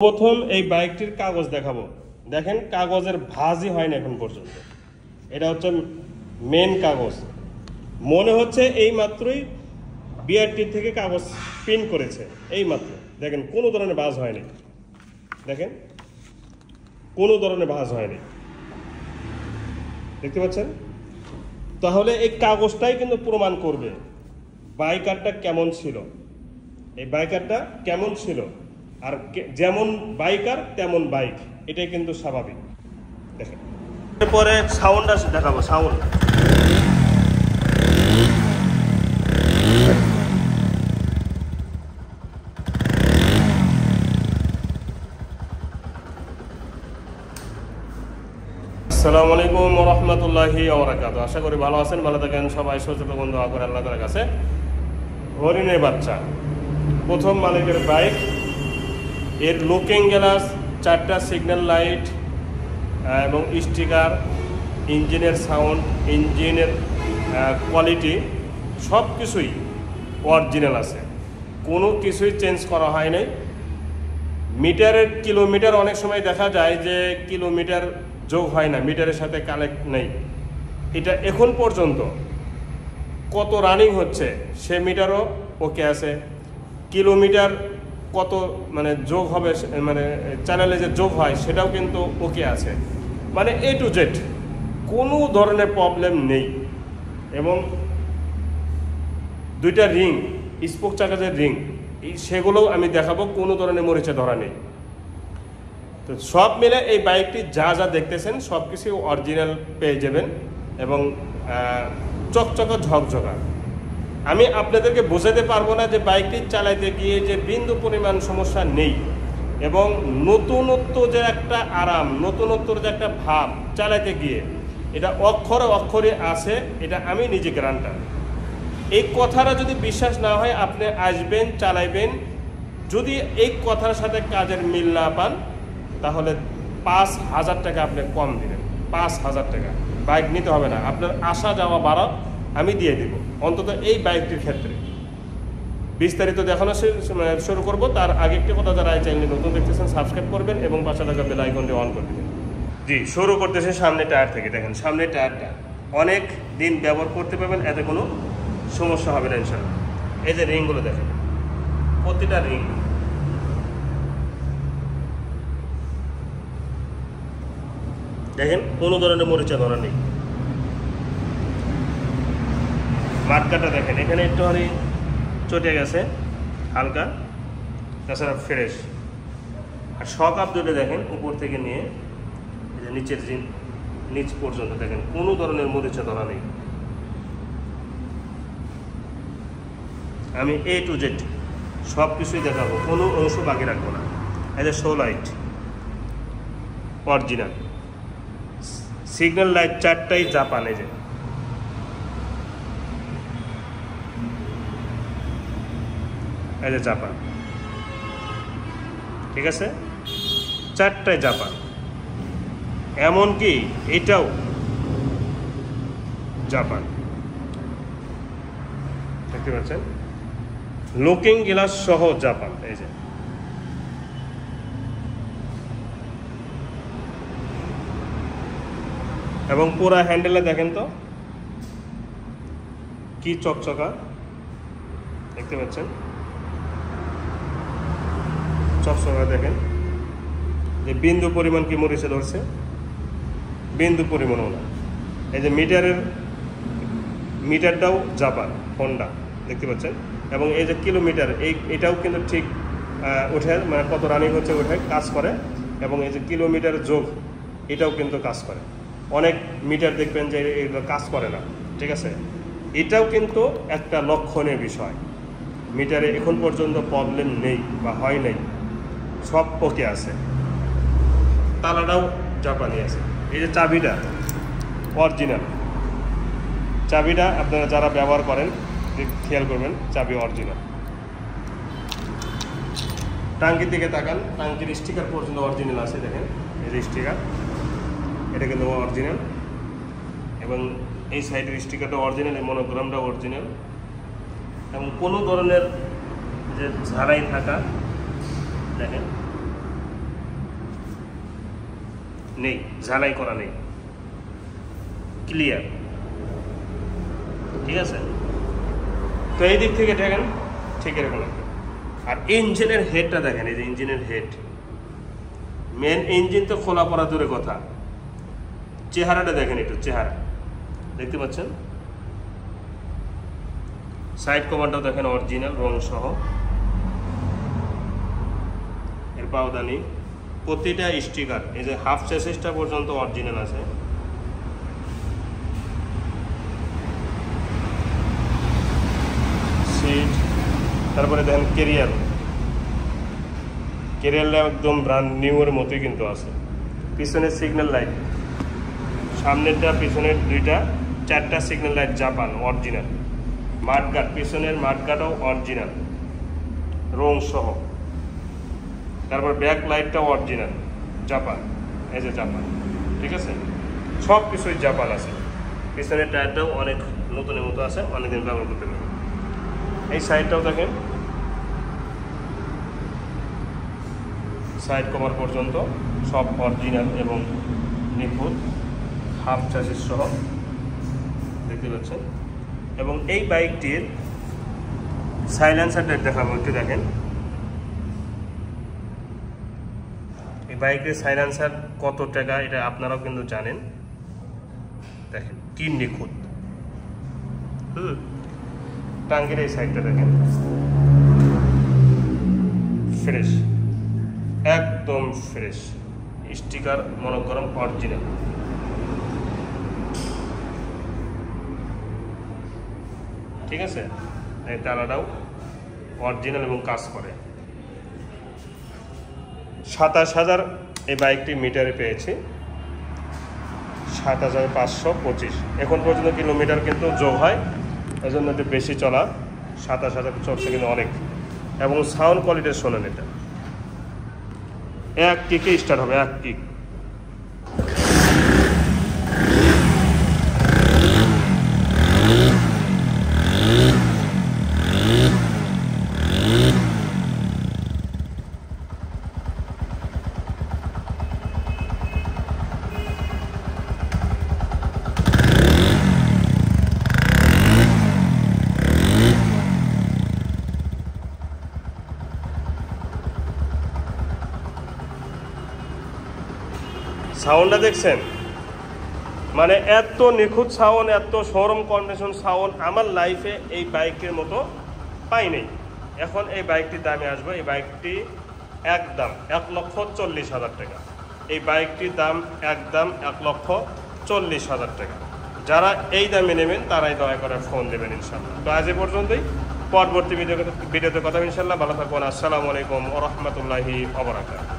প্রথম এই বাইকটির কাগজ দেখাবো। দেখেন কাগজের ভাঁজই হয় না এখন পর্যন্ত। এটা হচ্ছে মেন কাগজ। মনে হচ্ছে এই মাত্রই বিআরটি থেকে কাগজ প্রিন্ট করেছে, এই মাত্র। দেখেন কোনো ধরনের ভাঁজ হয়নি, দেখেন কোনো ধরনের ভাঁজ হয়নি, দেখতে পাচ্ছেন? তাহলে এই কাগজটাই কিন্তু প্রমাণ করবে বাইকারটা কেমন ছিল, এই বাইকারটা কেমন ছিল। আর যেমন বাইকার তেমন বাইক, এটাই কিন্তু স্বাভাবিক। দেখেন এরপরে সাউন্ডটা দেখাবো। সাউন্ড আসসালামু আলাইকুম ওয়া রাহমাতুল্লাহি ওয়া বারাকাতুহু। আশা করি ভালো আছেন, ভালো থাকেন সবাই। সুস্থ বন্ধু করে আল্লাহ তাআলার কাছে। হরিণের বাচ্চা, প্রথম মালিকের বাইক, এর লুকিং গ্লাস, 4টা সিগন্যাল লাইট এবং স্টিকার, ইঞ্জিনের সাউন্ড, ইঞ্জিনের কোয়ালিটি সব কিছুই অরিজিনাল আছে, কোনো কিছুই চেঞ্জ করা হয় নাই। মিটারের কিলোমিটার অনেক সময় দেখা যায় যে কিলোমিটার যোগ হয় না, মিটারের সাথে কানেক্ট নেই। এটা এখন পর্যন্ত কত রানিং হচ্ছে সে মিটারও ওকে আছে, কিলোমিটার কত মানে যোগ হবে, মানে চ্যানেলে যে যোগ হয় সেটাও কিন্তু ওকে আছে। মানে এ টু জেড কোনো ধরনের প্রবলেম নেই। এবং 2টা রিং, স্পোক চাকা যে রিং, সেগুলোও আমি দেখাবো, কোনো ধরনের মরিচা ধরা নেই। তো সব মিলে এই বাইকটি যা যা দেখতেছেন সব কিছু অরিজিনাল পেয়ে যাবেন এবং চকচকা ঝকঝকা। আমি আপনাদেরকে বোঝাতে পারবো না যে বাইকটি চালাইতে গিয়ে যে বিন্দু পরিমাণ সমস্যা নেই, এবং নতুনত্ব যে একটা আরাম, নতুনত্বর যে একটা ভাব চালাইতে গিয়ে, এটা অক্ষরে অক্ষরে আছে, এটা আমি নিজে গ্যারান্টার। এই কথাটা যদি বিশ্বাস না হয়, আপনি আসবেন, চালাইবেন, যদি এই কথার সাথে কাজের মিল না পান, তাহলে 5,000 টাকা আপনি কম দিবেন। 5,000 টাকা বাইক নিতে হবে না, আপনার আসা যাওয়া ভাড়া আমি দিয়ে দিব, অন্তত এই বাইকটির ক্ষেত্রে। বিস্তারিত দেখানো শুরু করব। তার আগে একটি কথা, যারা এই চ্যানেলে নতুন দেখতেছেন সাবস্ক্রাইব করবেন এবং পাশে থাকা বেল আইকনটি অন করে দেবেন। জি, শুরু করতেছে সামনে টায়ার থেকে। দেখেন সামনে টায়ারটা অনেক দিন ব্যবহার করতে পারবেন, এতে কোনো সমস্যা হবে না ইনশাআল্লাহ। এই যে রিংগুলো দেখেন, প্রতিটা রিং দেখেন, কোনো ধরনের মরিচা ধরা নেই। মার্কাটা দেখেন, এখানে একটুখানি চটে গেছে হালকা, তাছাড়া ফ্রেশ। আর শক আপ দুটো দেখেন, উপর থেকে নিয়ে এই যে নিচের নিচ পর্যন্ত দেখেন, কোনো ধরনের মরিচা ধরা নেই। আমি A to Z সব কিছুই দেখাবো, কোনো অংশ বাকি রাখবো না। এই যে show light original, signal light 4টাই জাপান। এই যে জাপান, ঠিক আছে, 4টাই জাপান। এমনকি এটাও জাপান, দেখতে পাচ্ছেন, লুকিং গ্লাস সহ জাপান। এই যে এবং পুরা হ্যান্ডেলে দেখেন তো কি চকচকা, দেখতে পাচ্ছেন, চকচকা। দেখেন যে বিন্দু পরিমাণ কি মরিচে ধরছে, বিন্দু পরিমাণও না। এই যে মিটারটাও জাপান, হোন্ডা, দেখতে পাচ্ছেন। এবং এই যে কিলোমিটার, এটাও কিন্তু ঠিক ওঠে, মানে কত রানিং হচ্ছে ওঠে, কাজ করে। এবং এই যে কিলোমিটার যোগ, এটাও কিন্তু কাজ করে। অনেক মিটার দেখবেন যে এগুলো কাজ করে না, ঠিক আছে। এটাও কিন্তু একটা লক্ষণীয় বিষয়। মিটারে এখন পর্যন্ত প্রবলেম নেই বা হয় নাই, সব ওকে আছে। তালাটাও জাপানি আছে। এই যে চাবিটা অরিজিনাল, চাবিটা আপনারা যারা ব্যবহার করেন খেয়াল করবেন, চাবি অরিজিনাল। টাঙ্কির দিকে তাকান, টাঙ্কির স্টিকার পর্যন্ত অরিজিনাল আছে। দেখেন এই যে স্টিকার, এটা কিন্তু অরিজিনাল। এবং এই সাইডের স্টিকারটা অরিজিনাল, এই মনোগ্রামটা অরিজিনাল। এবং কোনো ধরনের যে ঝাড়াই থাকা, দেখেন নেই, ঝালাই করা নেই, ক্লিয়ার। ঠিক আছে, তো এই দিক থেকে দেখেন ঠিক এরকম লাগবে। আর ইঞ্জিনের হেডটা দেখেন, এই যে ইঞ্জিনের হেড, মেন ইঞ্জিন তো খোলা পড়া দূরে কথা, চেহারাটা দেখেন একটু, চেহারা দেখতে পাচ্ছেন। সাইড কভারটাও দেখেন অরিজিনাল রং সহ, এর পাওদানি, প্রতিটা স্টিকার, এই যে হাফ চেসিসটা পর্যন্ত অরিজিনাল আছে। সিট, তারপরে দেখেন ক্যারিয়ারটা একদম ব্র্যান্ড নিউ এর মতোই কিন্তু আছে। পিছনের সিগন্যাল লাইট, সামনেরটা পিছনের দুইটা 4টা signal light Japan original. Mudguard, পিছনের মাঠগার্ডও অরিজিনাল রং সহ। তারপর ব্যাক লাইটটাও অরিজিনাল জাপান, এই যে জাপান। ঠিক আছে, সব কিছুই জাপান আছে। পিছনের টায়ারটাও অনেক নতুনের মতো আছে, অনেকদিন ব্যবহার করতে পারবে। এই সাইডটাও দেখেন, সাইড কভার পর্যন্ত সব অরিজিনাল এবং নিখুঁত, হাফ চাষির সহ দেখতে পাচ্ছেন। এবং এই বাইকটির সাইলেন্সারটা দেখাবো, একটু দেখেন। এই বাইকের সাইলেন্সার কত টাকা এটা আপনারাও কিন্তু জানেন, দেখেন কি নিখুঁত। টাঙ্গের এই সাইডটা দেখেন, ফ্রেশ, একদম ফ্রেশ, স্টিকার মনোগ্রাম অরিজিনাল। ঠিক আছে, এই তালাটাও অরিজিনাল এবং কাজ করে। 27,000 এই বাইকটি মিটারে পেয়েছি, 7,525। এখন পর্যন্ত কিলোমিটার কিন্তু যোগ হয়, এই জন্য একটু বেশি চলা, 27,000 চলছে কিন্তু অনেক। এবং সাউন্ড কোয়ালিটি শোনেন, এটা এক কিকে স্টার্ট হবে, এক কিক। সাউন্ডটা দেখছেন, মানে এত নিখুঁত সাউন্ড, এত শোরুম কন্ডিশন সাউন্ড আমার লাইফে এই বাইকের মতো পাই নেই। এখন এই বাইকটির দামে আসবে, এই বাইকটি একদম 1,40,000 টাকা। এই বাইকটির দাম একদম 1,40,000 টাকা। যারা এই দামে নেবেন তারাই দয়া করে ফোন দেবেন ইনশাল্লাহ। তো আজ এ পর্যন্তই, পরবর্তী ভিডিওতে কথা ইনশাল্লাহ। ভালো থাকুন। আসসালামু আলাইকুম ওয়া রাহমাতুল্লাহি ওয়া বারাকাতুহু।